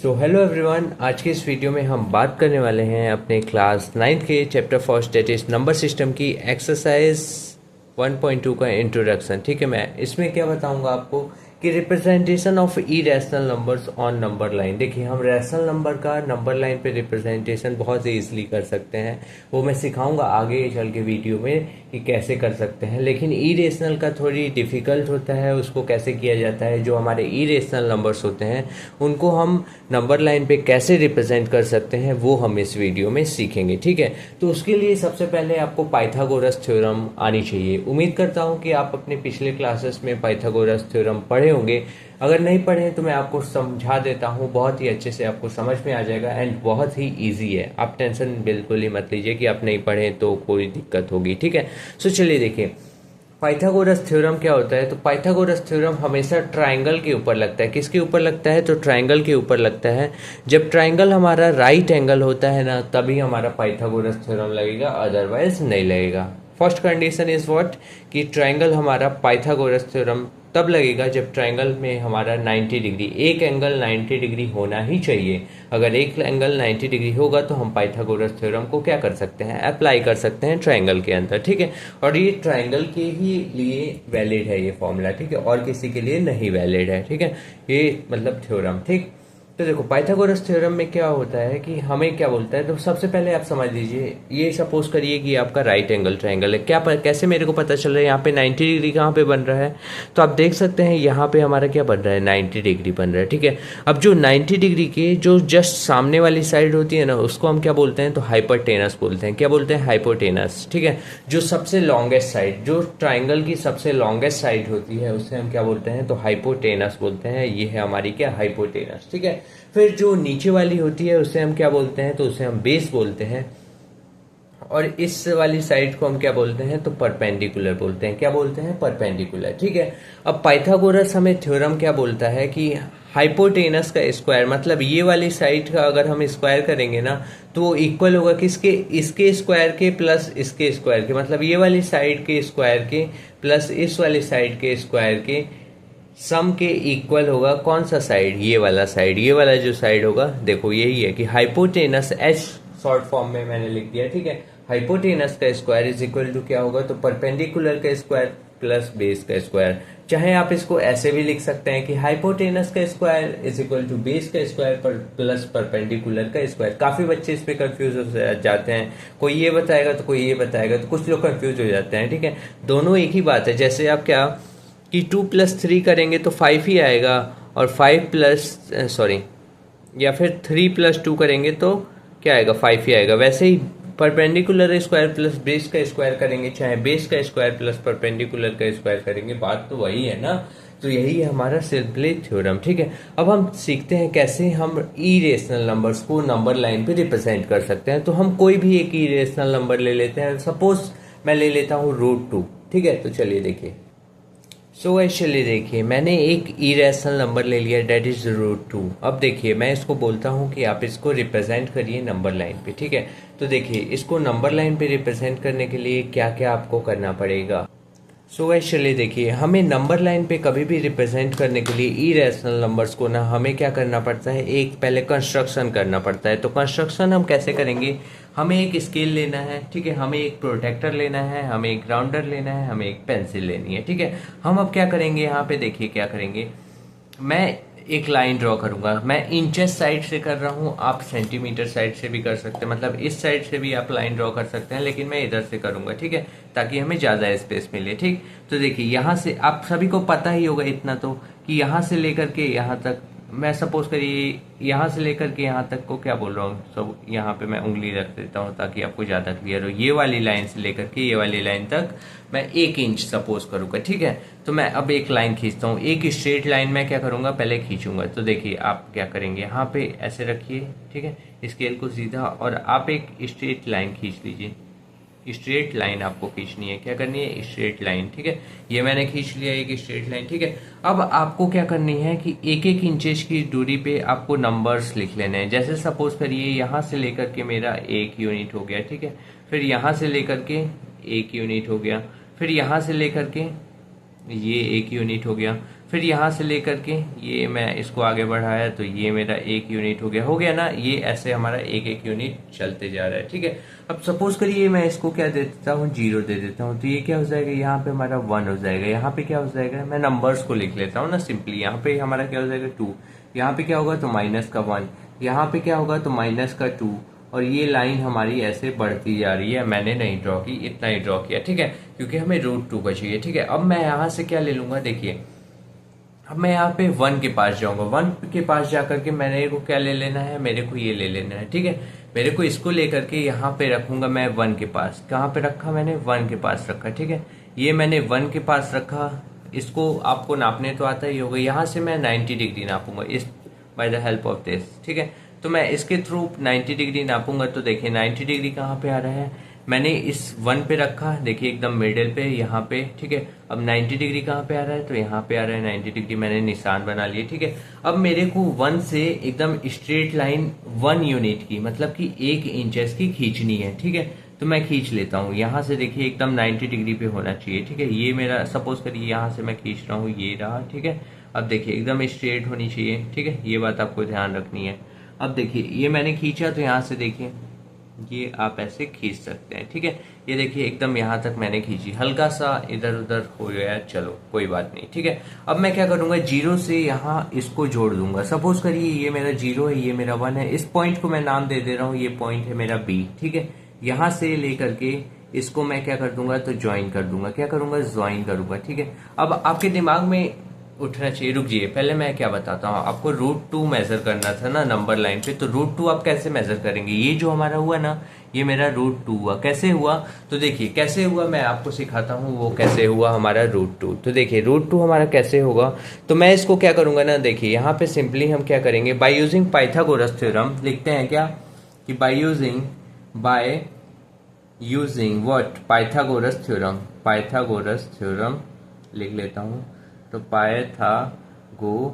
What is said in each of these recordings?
So hello everyone, आज के इस वीडियो में हम बात करने वाले हैं अपने क्लास 9th के chapter first that is number system की एक्सरसाइज 1.2 का इंट्रोडक्शन। ठीक है, मैं इसमें क्या बताऊंगा आपको कि representation of irrational numbers on number line. देखिए, हम रैशनल नंबर का नंबर लाइन पे रिप्रेजेंटेशन बहुत ईजिली कर सकते हैं, वो मैं सिखाऊंगा आगे चल के वीडियो में कि कैसे कर सकते हैं। लेकिन इरेशनल का थोड़ी डिफिकल्ट होता है, उसको कैसे किया जाता है। जो हमारे इरेशनल नंबर्स होते हैं उनको हम नंबर लाइन पे कैसे रिप्रेजेंट कर सकते हैं वो हम इस वीडियो में सीखेंगे। ठीक है, तो उसके लिए सबसे पहले आपको पाइथागोरस थ्योरम आनी चाहिए। उम्मीद करता हूँ कि आप अपने पिछले क्लासेस में पाइथागोरस थ्योरम पढ़े होंगे। अगर नहीं पढ़े तो मैं आपको समझा देता हूँ, बहुत ही अच्छे से आपको समझ में आ जाएगा एंड बहुत ही इजी है। आप टेंशन बिल्कुल ही मत लीजिए कि आप नहीं पढ़े तो कोई दिक्कत होगी। ठीक है, सो चलिए देखिए पाइथागोरस थ्योरम क्या होता है। तो पाइथागोरस थ्योरम हमेशा ट्राइंगल के ऊपर लगता है। किसके ऊपर लगता है? तो ट्राइंगल के ऊपर लगता है। जब ट्राइंगल हमारा राइट एंगल होता है ना, तभी हमारा पाइथागोरस थ्योरम लगेगा, अदरवाइज नहीं लगेगा। फर्स्ट कंडीशन इज व्हाट कि ट्राइंगल हमारा पाइथागोरस थ्योरम तब लगेगा जब ट्राइंगल में हमारा 90 डिग्री, एक एंगल 90 डिग्री होना ही चाहिए। अगर एक एंगल 90 डिग्री होगा तो हम पाइथागोरस थ्योरम को क्या कर सकते हैं? अप्लाई कर सकते हैं ट्राइंगल के अंदर। ठीक है, और ये ट्राइंगल के ही लिए वैलिड है ये फॉर्मूला। ठीक है, और किसी के लिए नहीं वैलिड है। ठीक है, ये मतलब थ्योरम। ठीक, तो देखो पाइथागोरस थ्योरम में क्या होता है कि हमें क्या बोलता है। तो सबसे पहले आप समझ लीजिए, ये सपोज करिए कि आपका राइट एंगल ट्रायंगल है। कैसे मेरे को पता चल रहा है यहाँ पे 90 डिग्री कहाँ पे बन रहा है? तो आप देख सकते हैं यहाँ पे हमारा क्या बन रहा है, 90 डिग्री बन रहा है। ठीक है, अब जो 90 डिग्री के जो जस्ट सामने वाली साइड होती है ना, उसको हम क्या बोलते हैं? तो हाइपोटेनस बोलते हैं। क्या बोलते हैं? हाइपोटेनस। ठीक है, जो सबसे लॉन्गेस्ट साइड, जो ट्राइंगल की सबसे लॉन्गेस्ट साइड होती है, उससे हम क्या बोलते हैं? तो हाइपोटेनस बोलते हैं। ये है हमारी क्या? हाइपोटेनस। ठीक है, फिर जो नीचे वाली होती है उसे हम क्या बोलते हैं? तो उसे हम बेस बोलते हैं। और इस वाली साइड को हम क्या बोलते हैं? तो परपेंडिकुलर बोलते हैं। क्या बोलते हैं? परपेंडिकुलर। ठीक है, अब पाइथागोरस हमें थ्योरम क्या बोलता है कि हाइपोटेनस का स्क्वायर, मतलब ये वाली साइड का अगर हम स्क्वायर करेंगे ना, तो वो इक्वल होगा किसके? इसके स्क्वायर के प्लस इसके स्क्वायर के। मतलब ये वाली साइड के स्क्वायर के प्लस इस वाली साइड के स्क्वायर के सम के इक्वल होगा। कौन सा साइड? ये वाला साइड। ये वाला जो साइड होगा, देखो यही है कि हाइपोटेनस, एच शॉर्ट फॉर्म में मैंने लिख दिया। ठीक है, हाइपोटेनस का स्क्वायर इज इक्वल टू क्या होगा? तो परपेंडिकुलर का स्क्वायर प्लस बेस का स्क्वायर। चाहे आप इसको ऐसे भी लिख सकते हैं कि हाइपोटेनस का square is equal to base का स्क्वायर पर प्लस परपेंडिकुलर का स्क्वायर। काफी बच्चे इस पे कंफ्यूज हो जाते हैं, कोई ये बताएगा तो कोई ये बताएगा, तो कुछ लोग कंफ्यूज हो जाते हैं। ठीक है, दोनों एक ही बात है। जैसे आप क्या कि 2+3 करेंगे तो 5 ही आएगा, और 5 प्लस सॉरी या फिर 3+2 करेंगे तो क्या आएगा? 5 ही आएगा। वैसे ही परपेंडिकुलर स्क्वायर प्लस बेस का स्क्वायर करेंगे, चाहे बेस का स्क्वायर प्लस परपेंडिकुलर का स्क्वायर करेंगे, बात तो वही है ना। तो यही है हमारा सिंपली थ्योरम। ठीक है, अब हम सीखते हैं कैसे हम इरेशनल नंबर्स को नंबर लाइन पे रिप्रेजेंट कर सकते हैं। तो हम कोई भी एक इरेशनल नंबर ले लेते हैं। सपोज मैं ले लेता हूँ √2। ठीक है, तो चलिए देखिए। सो एक्चुअली देखिए, मैंने एक इरेशनल नंबर ले लिया, डेट इज √2। अब देखिए, मैं इसको बोलता हूँ कि आप इसको रिप्रेजेंट करिए नंबर लाइन पे। ठीक है, तो देखिए इसको नंबर लाइन पे रिप्रेजेंट करने के लिए क्या क्या आपको करना पड़ेगा। सो एक्चुअली देखिए, हमें नंबर लाइन पे कभी भी रिप्रेजेंट करने के लिए इरेशनल नंबर्स को ना, हमें क्या करना पड़ता है? एक पहले कंस्ट्रक्शन करना पड़ता है। तो कंस्ट्रक्शन हम कैसे करेंगे? हमें एक स्केल लेना है। ठीक है, हमें एक प्रोटेक्टर लेना है, हमें एक ग्राउंडर लेना है, हमें एक पेंसिल लेनी है। ठीक है, हम अब क्या करेंगे? यहाँ पे देखिए क्या करेंगे, मैं एक लाइन ड्रॉ करूंगा। मैं इंचेस साइड से कर रहा हूँ, आप सेंटीमीटर साइड से भी कर सकते हैं, मतलब इस साइड से भी आप लाइन ड्रॉ कर सकते हैं, लेकिन मैं इधर से करूंगा। ठीक है, ताकि हमें ज्यादा स्पेस मिले। ठीक, तो देखिए यहाँ से आप सभी को पता ही होगा इतना तो, कि यहाँ से लेकर के यहाँ तक, मैं सपोज करिए यहाँ से लेकर के यहाँ तक को क्या बोल रहा हूँ, सब यहाँ पे मैं उंगली रख देता हूँ ताकि आपको ज्यादा क्लियर हो। ये वाली लाइन से लेकर के ये वाली लाइन तक मैं 1 इंच सपोज करूंगा। ठीक है, तो मैं अब एक लाइन खींचता हूँ, एक स्ट्रेट लाइन मैं क्या करूंगा? पहले खींचूंगा। तो देखिए आप क्या करेंगे, यहाँ पे ऐसे रखिए। ठीक है, स्केल को सीधा, और आप एक स्ट्रेट लाइन खींच लीजिए। स्ट्रेट लाइन आपको खींचनी है। क्या करनी है? Straight line. ठीक है, ये मैंने खींच लिया एक स्ट्रेट लाइन। ठीक है, अब आपको क्या करनी है कि 1-1 इंचेस की दूरी पे आपको नंबर्स लिख लेने हैं। जैसे सपोज करिए यहाँ से लेकर के मेरा 1 यूनिट हो गया। ठीक है, फिर यहाँ से लेकर के 1 यूनिट हो गया, फिर यहाँ से लेकर के ये 1 यूनिट हो गया। फिर यहाँ से लेकर के ये मैं इसको आगे बढ़ाया तो ये मेरा 1 यूनिट हो गया ना। ये ऐसे हमारा 1 1 यूनिट चलते जा रहा है, ठीक है। अब सपोज करिए मैं इसको क्या दे देता हूँ, 0 दे देता हूँ, तो ये क्या हो जाएगा, यहाँ पे हमारा 1 हो जाएगा। यहाँ पे क्या हो जाएगा, मैं नंबर्स को लिख लेता हूँ ना सिंपली। यहाँ पे हमारा क्या हो जाएगा 2, यहाँ पे क्या होगा तो माइनस का 1, यहाँ पे क्या होगा तो माइनस का 2, और ये लाइन हमारी ऐसे बढ़ती जा रही है। मैंने नहीं ड्रॉ की, इतना ही ड्रॉ किया, ठीक है, क्योंकि हमें √2 का चाहिए, ठीक है। अब मैं यहाँ से क्या ले लूंगा, देखिए अब मैं यहाँ पे 1 के पास जाऊंगा। 1 के पास जाकर के मेरे को क्या ले लेना है, मेरे को ये ले लेना है, ठीक है। मेरे को इसको लेकर के यहाँ पे रखूंगा मैं 1 के पास। कहाँ पे रखा मैंने, 1 के पास रखा, ठीक है। ये मैंने 1 के पास रखा। इसको आपको नापने तो आता ही होगा। यहाँ से मैं 90 डिग्री नापूंगा इस by the help of this, ठीक है। तो मैं इसके थ्रू 90 डिग्री नापूंगा। तो देखिए 90 डिग्री कहाँ पे आ रहा है, मैंने इस 1 पे रखा, देखिए एकदम मिडिल पे यहाँ पे, ठीक है। अब 90 डिग्री कहाँ पे आ रहा है, तो यहाँ पे आ रहा है 90 डिग्री, मैंने निशान बना लिए, ठीक है। अब मेरे को 1 से एकदम स्ट्रेट लाइन 1 यूनिट की, मतलब कि 1 इंचेस की खींचनी है, ठीक है। तो मैं खींच लेता हूँ यहाँ से, देखिए एकदम 90 डिग्री पे होना चाहिए, ठीक है। ये मेरा सपोज करिए यहाँ से मैं खींच रहा हूँ, ये रहा, ठीक है। अब देखिए एकदम स्ट्रेट होनी चाहिए, ठीक है। ये बात आपको ध्यान रखनी है। अब देखिए ये मैंने खींचा, तो यहाँ से देखिए ये आप ऐसे खींच सकते हैं, ठीक है। ये देखिए एकदम यहाँ तक मैंने खींची, हल्का सा इधर उधर हो गया, चलो कोई बात नहीं, ठीक है। अब मैं क्या करूंगा, 0 से यहाँ इसको जोड़ दूंगा। सपोज करिए ये मेरा 0 है, ये मेरा 1 है। इस पॉइंट को मैं नाम दे दे रहा हूँ, ये पॉइंट है मेरा B, ठीक है। यहाँ से लेकर के इसको मैं क्या कर दूंगा, तो ज्वाइन कर दूंगा। क्या करूंगा, ज्वाइन करूंगा, ठीक है। अब आपके दिमाग में उठना चाहिए, रुकिए पहले मैं क्या बताता हूँ आपको। √2 मेजर करना था ना नंबर लाइन पे, तो √2 आप कैसे मेजर करेंगे। ये जो हमारा हुआ ना, ये मेरा √2 हुआ। कैसे हुआ, तो देखिए कैसे हुआ मैं आपको सिखाता हूँ, वो कैसे हुआ हमारा √2। तो देखिए √2 हमारा कैसे होगा, तो मैं इसको क्या करूंगा ना, देखिए यहाँ पे सिंपली हम क्या करेंगे, बाय यूजिंग पाइथागोरस थ्योरम लिखते हैं क्या, कि by using what, Pythagoras theorem लिख लेता हूँ। तो पाइथागोरस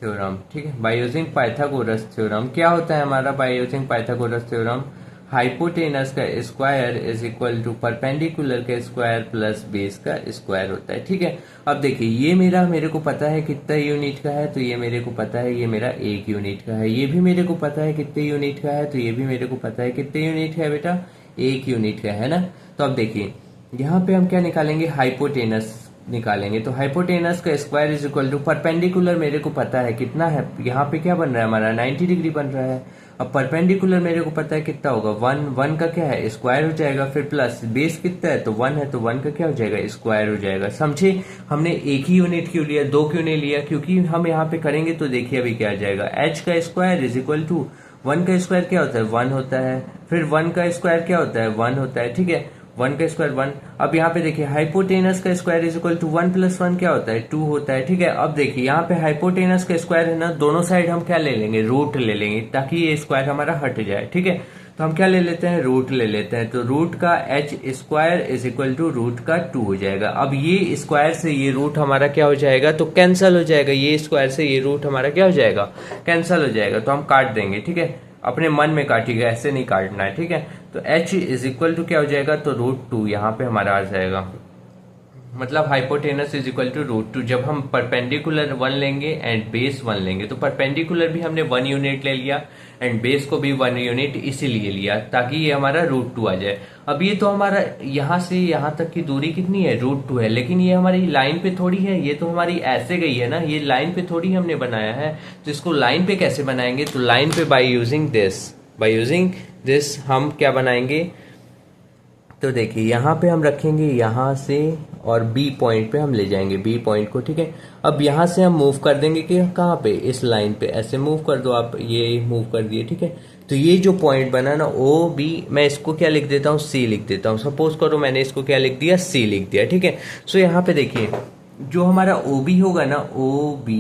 थ्योरम, ठीक है। बाय यूजिंग पाइथागोरस थ्योरम क्या होता है हमारा, by using Pythagoras theorem, hypotenuse का square is equal to perpendicular का स्क्वायर प्लस बेस का स्क्वायर होता है, ठीक है। अब देखिए ये मेरे को पता है कितना यूनिट का है, तो ये मेरे को पता है ये मेरा 1 यूनिट का है। ये भी मेरे को पता है कितने यूनिट का है, तो ये भी मेरे को पता है कितने यूनिट का है बेटा, 1 यूनिट का है ना। तो अब देखिए यहाँ पे हम क्या निकालेंगे, हाइपोटेनस निकालेंगे। तो हाइपोटेनस का square is equal to perpendicular, मेरे को पता है कितना है, यहाँ पे क्या बन रहा है हमारा 90 डिग्री बन रहा है। अब परपेंडिकुलर मेरे को पता है कितना होगा, 1 का क्या है स्क्वायर हो जाएगा, फिर प्लस बेस कितना है तो 1 है, तो 1 का क्या हो जाएगा स्क्वायर हो जाएगा। समझे, हमने एक ही यूनिट क्यों लिया, 2 क्यों नहीं लिया, क्योंकि हम यहाँ पे करेंगे तो देखिए अभी क्या आ जाएगा, h का स्क्वायर इज इक्वल टू 1 का स्क्वायर क्या होता है 1 होता है, फिर 1 का स्क्वायर क्या होता है 1 होता है, ठीक है। 1 का स्क्वायर 1। अब यहाँ पे देखिए हाइपोटेनस का square is equal to 1 plus 1 क्या होता है 2 होता है, ठीक है। अब देखिए यहाँ पे हाइपोटेनस का स्क्वायर है ना, दोनों साइड हम क्या ले लेंगे, रूट ले लेंगे, ताकि ये स्क्वायर हमारा हट जाए, ठीक है। तो हम क्या ले लेते हैं, रूट ले लेते हैं। तो रूट का h square is equal to root का 2 हो जाएगा। अब ये स्क्वायर से ये रूट हमारा क्या हो जाएगा, तो कैंसल हो जाएगा, ये स्क्वायर से ये रूट हमारा क्या हो जाएगा, कैंसल हो जाएगा। तो हम काट देंगे, ठीक है, अपने मन में काटिएगा, ऐसे नहीं काटना है, ठीक है। तो h इज इक्वल टू क्या हो जाएगा, तो √2 यहाँ पे हमारा आ जाएगा, मतलब हाइपोटेनस इज इक्वल टू √2। जब हम परपेंडिकुलर 1 लेंगे एंड बेस 1 लेंगे, तो परपेंडिकुलर भी हमने 1 यूनिट ले लिया एंड बेस को भी 1 यूनिट इसीलिए लिया ताकि ये हमारा √2 आ जाए। अब ये तो हमारा यहाँ से यहाँ तक की दूरी कितनी है, √2 है, लेकिन ये हमारी लाइन पे थोड़ी है, ये तो हमारी ऐसे गई है ना, ये लाइन पे थोड़ी हमने बनाया है। तो इसको लाइन पे कैसे बनाएंगे, तो लाइन पे बाय यूजिंग दिस हम क्या बनाएंगे, तो देखिए यहाँ पे हम रखेंगे यहाँ से और B पॉइंट पे हम ले जाएंगे B पॉइंट को, ठीक है। अब यहाँ से हम मूव कर देंगे कि कहाँ पे, इस लाइन पे, ऐसे मूव कर दो आप, ये मूव कर दिए, ठीक है। तो ये जो पॉइंट बना ना OB, मैं इसको क्या लिख देता हूँ, C लिख देता हूँ। सपोज करो मैंने इसको क्या लिख दिया, C लिख दिया, ठीक है। सो यहाँ पे देखिए जो हमारा OB होगा ना, OB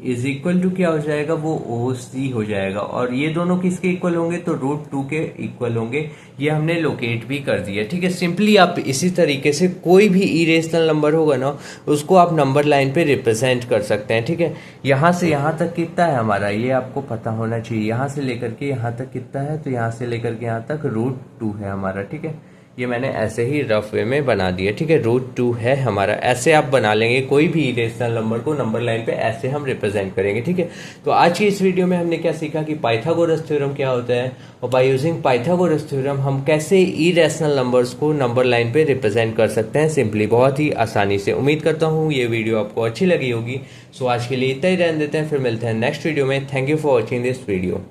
इज इक्वल टू क्या हो जाएगा, वो OC हो जाएगा, और ये दोनों किसके इक्वल होंगे, तो √2 के इक्वल होंगे। ये हमने लोकेट भी कर दिया, ठीक है। सिंपली आप इसी तरीके से कोई भी इरेशनल नंबर होगा ना, उसको आप नंबर लाइन पे रिप्रेजेंट कर सकते हैं, ठीक है। यहाँ से यहाँ तक कितना है हमारा, ये आपको पता होना चाहिए। यहाँ से लेकर के यहाँ तक कितना है, तो यहाँ से लेकर के यहाँ तक √2 है हमारा, ठीक है। ये मैंने ऐसे ही रफ वे में बना दिया, ठीक है। √2 है हमारा, ऐसे आप बना लेंगे कोई भी इरेशनल नंबर को नंबर लाइन पे ऐसे हम रिप्रेजेंट करेंगे, ठीक है। तो आज की इस वीडियो में हमने क्या सीखा कि पाइथागोरस थ्योरम क्या होता है, और बाय यूजिंग पाइथागोरस थ्योरम हम कैसे इरेशनल नंबर्स को नंबर लाइन पे रिप्रेजेंट कर सकते हैं सिंपली, बहुत ही आसानी से। उम्मीद करता हूँ ये वीडियो आपको अच्छी लगी होगी। सो आज के लिए इतना ही रहने देते हैं, फिर मिलते हैं नेक्स्ट वीडियो में। Thank you for watching this video.